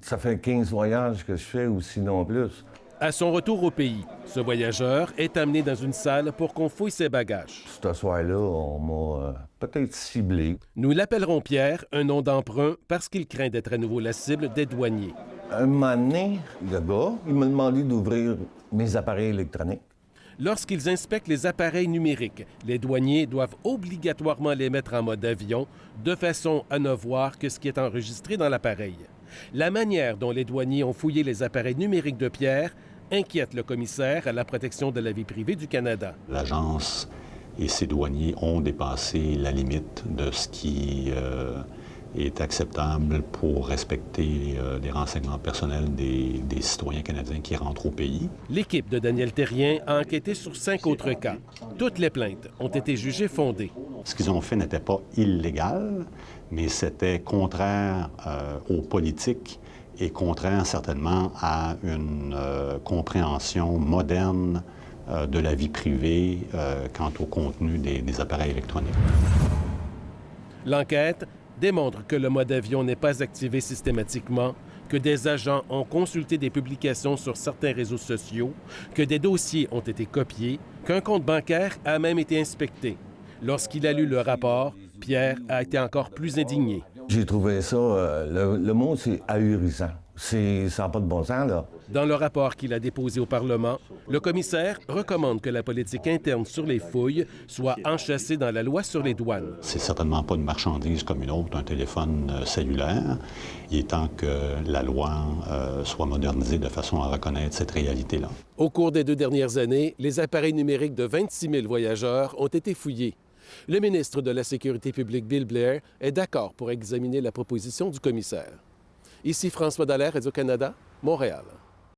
Ça fait 15 voyages que je fais ou sinon plus. À son retour au pays, ce voyageur est amené dans une salle pour qu'on fouille ses bagages. Ce soir-là, on m'a peut-être ciblé. Nous l'appellerons Pierre, un nom d'emprunt, parce qu'il craint d'être à nouveau la cible des douaniers. Un moment donné, le gars, il m'a demandé d'ouvrir mes appareils électroniques. Lorsqu'ils inspectent les appareils numériques, les douaniers doivent obligatoirement les mettre en mode avion, de façon à ne voir que ce qui est enregistré dans l'appareil. La manière dont les douaniers ont fouillé les appareils numériques de Pierre inquiète le commissaire à la protection de la vie privée du Canada. L'agence et ses douaniers ont dépassé la limite de ce qui est acceptable pour respecter les renseignements personnels des citoyens canadiens qui rentrent au pays. L'équipe de Daniel Thérien a enquêté sur 5 autres cas. Toutes les plaintes ont été jugées fondées. Ce qu'ils ont fait n'était pas illégal, mais c'était contraire aux politiques et contraire certainement à une compréhension moderne de la vie privée quant au contenu des appareils électroniques. L'enquête démontre que le mode avion n'est pas activé systématiquement, que des agents ont consulté des publications sur certains réseaux sociaux, que des dossiers ont été copiés, qu'un compte bancaire a même été inspecté. Lorsqu'il a lu le rapport, Pierre a été encore plus indigné. J'ai trouvé ça, le mot c'est ahurissant. Ça n'a pas de bon sens, là. Dans le rapport qu'il a déposé au Parlement, le commissaire recommande que la politique interne sur les fouilles soit enchâssée dans la loi sur les douanes. C'est certainement pas une marchandise comme une autre, un téléphone cellulaire. Il est temps que la loi soit modernisée de façon à reconnaître cette réalité-là. Au cours des 2 dernières années, les appareils numériques de 26 000 voyageurs ont été fouillés. Le ministre de la Sécurité publique, Bill Blair, est d'accord pour examiner la proposition du commissaire. Ici François Dallaire, Radio-Canada, Montréal.